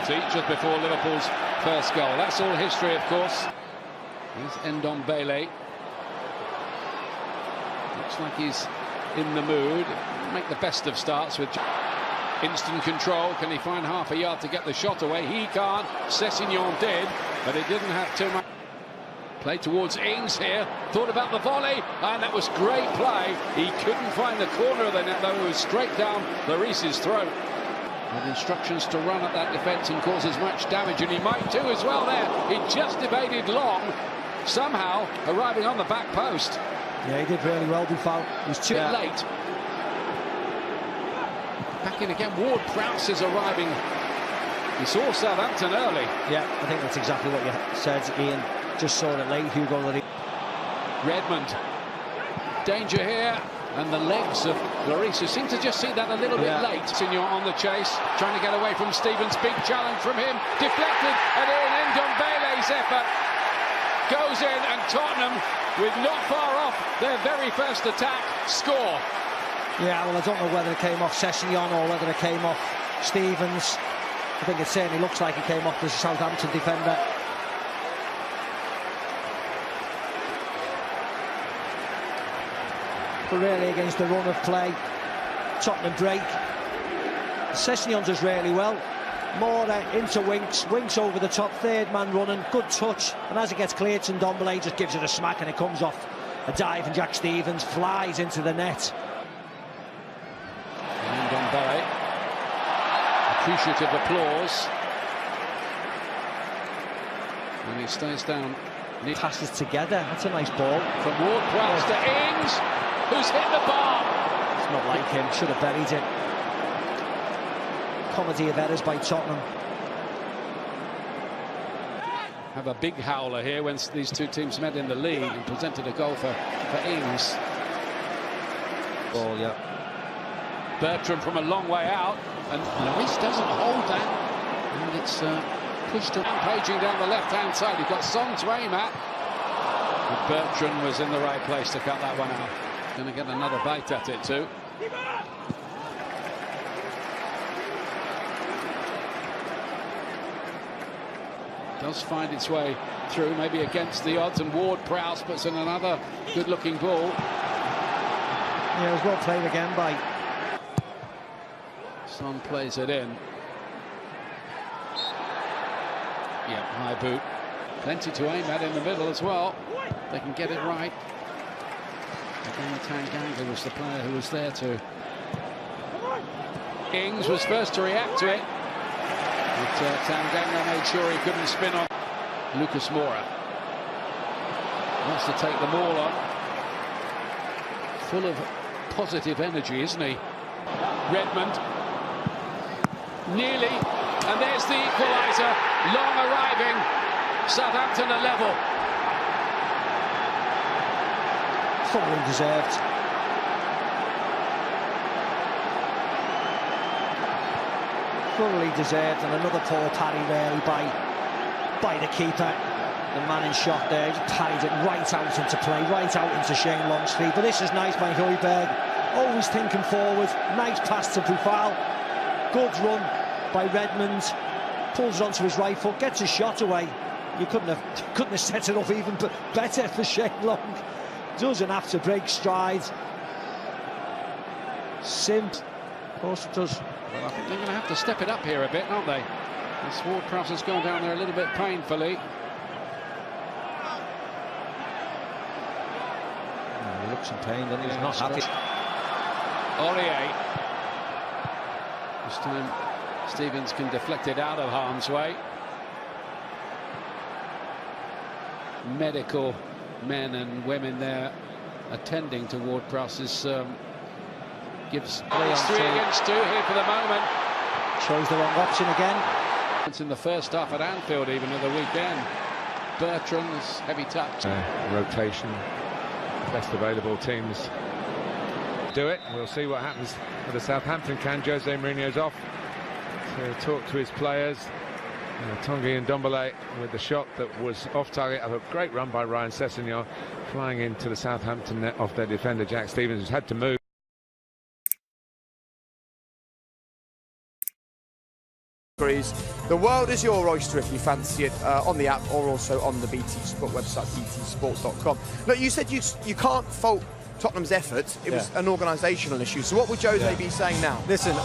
penalty just before Liverpool's first goal. That's all history, of course. Here's Ndombele. Looks like he's in the mood. Make the best of starts with instant control. Can he find half a yard to get the shot away? He can't. Sessegnon did, but he didn't have too much. Play towards Ings here. Thought about the volley, and that was great play. He couldn't find the corner of the net, though. It was straight down Lloris's throat. With instructions to run at that defence and cause as much damage, and he might do as well there. He just evaded Long, somehow arriving on the back post. Yeah, he did really well, Buffon. He was too late. Back in again, Ward-Prowse is arriving. He saw Southampton early. Yeah, I think that's exactly what you said, Ian. Just saw it late, Hugo. Redmond. Danger here. And the legs of Lloris seem to just see that a little bit late. Senior on the chase, trying to get away from Stevens. Big challenge from him. Deflected, and in Ndombele's effort goes in, and Tottenham, with not far off their very first attack, score. Yeah, well, I don't know whether it came off Sessegnon or whether it came off Stevens. I think it certainly looks like it came off the Southampton defender. But really, against the run of play, Tottenham break. Sessegnon does really well. More into Winks over the top, third man running, good touch, and as it gets cleared, Ndombele just gives it a smack and it comes off a dive, and Jack Stevens flies into the net. Ndombele, appreciative applause, and he stays down. Passes together, that's a nice ball. From Ward-Prowse to Ings, who's hit the bar. It's not like him, should have buried it. Comedy of errors by Tottenham. Have a big howler here when these two teams met in the league and presented a goal for Ings. Ball, yeah. Bertrand from a long way out, and Lloris doesn't hold that, and it's pushed up, paging down the left-hand side. You've got Son to aim at, but Bertrand was in the right place to cut that one out. Going to get another bite at it too. Does find its way through, maybe against the odds, and Ward-Prowse puts in another good-looking ball. Yeah, it was well played again by Son. Plays it in. Yeah, high boot. Plenty to aim at in the middle as well. They can get it right. Again, Tanganga was the player who was there to. Ings was first to react to it. But Tanganga made sure he couldn't spin on. Lucas Moura wants to take the ball on. Full of positive energy, isn't he? Redmond. Nearly. And there's the equaliser. Long arriving. Southampton are level. Thoroughly deserved. Thoroughly deserved, and another poor parry really by the keeper. The man in shot there, he parried it right out into play, right out into Shane Long's feet. But this is nice by Højbjerg, always thinking forward. Nice pass to Buffon. Good run by Redmond. Pulls it onto his right foot, gets his shot away. You couldn't have set it up even better for Shane Long. Doesn't have to break stride. Simp. Of course it does. Well, I think they're going to have to step it up here a bit, aren't they? This Ward-Prowse has gone down there a little bit painfully. He looks in pain, doesn't he? He's not happy. Aurier. This time Stevens can deflect it out of harm's way. Medical men and women there attending to Ward-Prowse's gives 3 against 2 here for the moment. Chose the wrong option again. It's in the first half at Anfield, even at the weekend. Bertrand's heavy touch. Rotation. Best available teams do it. We'll see what happens with the Southampton can. Jose Mourinho's off to talk to his players. Tanguy Ndombele with the shot that was off target. A great run by Ryan Sessegnon, flying into the Southampton net off their defender Jack Stevens, who's had to move. referees. The world is your oyster if you fancy it on the app or also on the BT Sport website, btsport.com. Look, you said you can't fault Tottenham's effort. It was an organisational issue. So what would Jose be saying now? Listen,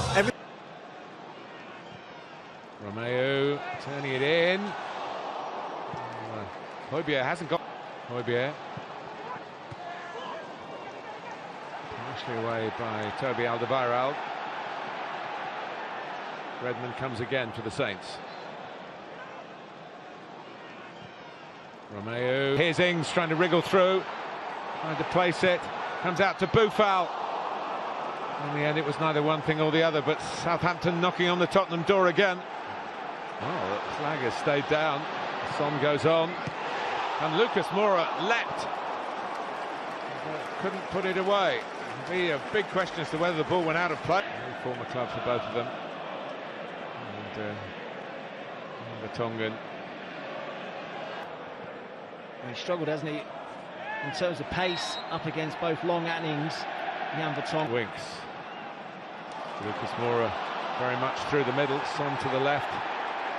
Romeo turning it in. Højbjerg hasn't got Højbjerg. Partially away by Toby Alderweireld. Redmond comes again for the Saints. Romeo. Here's Ings trying to wriggle through, trying to place it. Comes out to Boufal. In the end, it was neither one thing or the other, but Southampton knocking on the Tottenham door again. Oh, the flag has stayed down. Son goes on. And Lucas Moura leapt. Couldn't put it away. It'll be a big question as to whether the ball went out of play. Former club for both of them. And the Tongan. he struggled, hasn't he, in terms of pace up against both Long and Ings. Jan Vertonghen. Winks. Lucas Moura very much through the middle. Son to the left.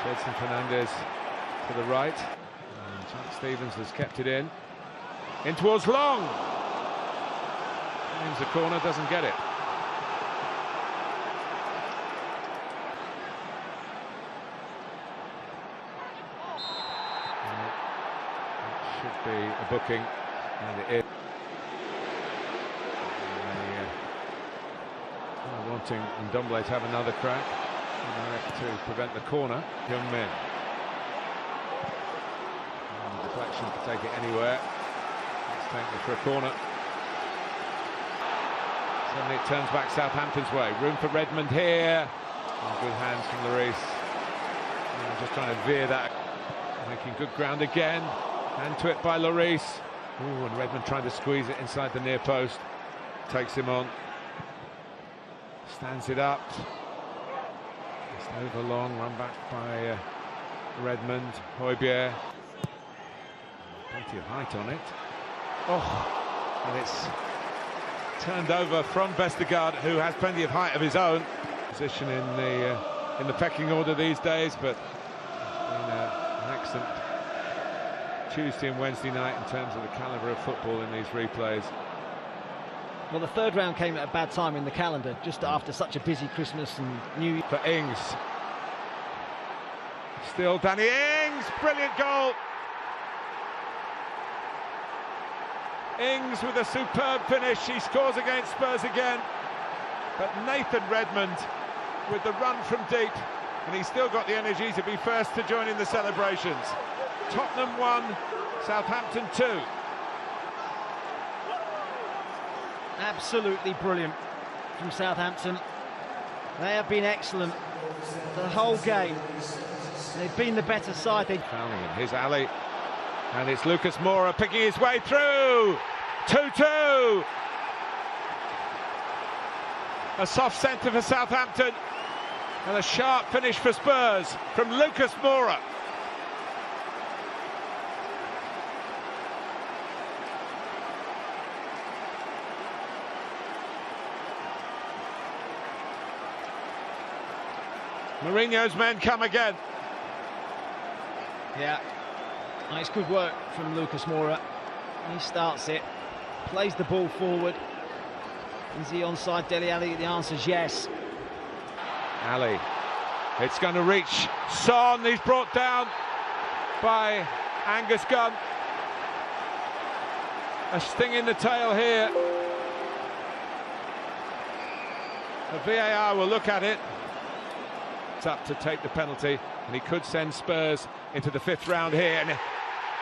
Gedson Fernandez to the right. And Jack Stevens has kept it in towards Long. Aims the corner, doesn't get it. It should be a booking, and it is. Wanting Ndombele to have another crack to prevent the corner. Young men. And the deflection to take it anywhere. Let's take it for a corner. Suddenly it turns back Southampton's way. Room for Redmond here. And good hands from Lloris. Just trying to veer that. Making good ground again. Hand to it by Lloris. Ooh, and Redmond trying to squeeze it inside the near post. Takes him on. Stands it up. Just over Long, run back by Redmond. Højbjerg. Plenty of height on it. Oh, and it's turned over from Vestergaard, who has plenty of height of his own. Position in the pecking order these days, but it's been an excellent Tuesday and Wednesday night in terms of the calibre of football in these replays. Well, the third round came at a bad time in the calendar, just after such a busy Christmas and New Year. For Ings. Still Danny Ings, brilliant goal. Ings with a superb finish, he scores against Spurs again. But Nathan Redmond with the run from deep, and he's still got the energy to be first to join in the celebrations. Tottenham 1, Southampton 2. Absolutely brilliant from Southampton. They have been excellent the whole game. They've been the better side. Here's Ali, and it's Lucas Moura picking his way through. 2-2. A soft centre for Southampton, and a sharp finish for Spurs from Lucas Moura. Mourinho's men come again. Yeah, nice good work from Lucas Moura. He starts it, plays the ball forward. Is he onside Dele Alli? The answer is yes. Ali, it's going to reach Son. He's brought down by Angus Gunn. A sting in the tail here. The VAR will look at it. Up to take the penalty, and he could send Spurs into the fifth round here, and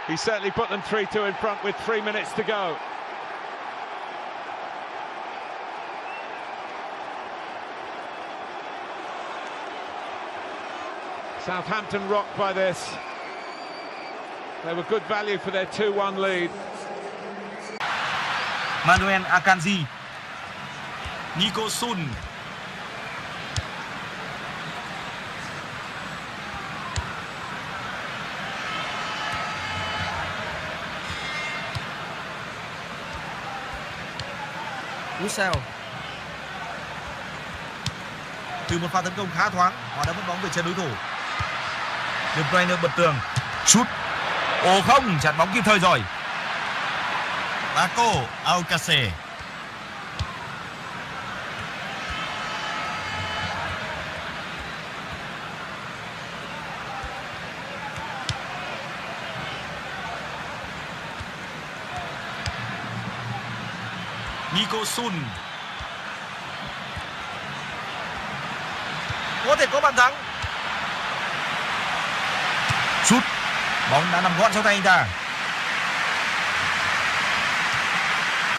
he certainly put them 3-2 in front with 3 minutes to go. Southampton rocked by this. They were good value for their 2-1 lead. Manuel Akanji, Nico Sun. Russell. Từ một pha tấn công khá thoáng, họ đã mất bóng về chân đối thủ. De Bruyne bật tường. Sút. Ồ không, chặn bóng kịp thời rồi. Paco Alcacer. Nico Sun. Có thể có bàn thắng. Sút. Bóng đã nằm gọn trong tay anh ta.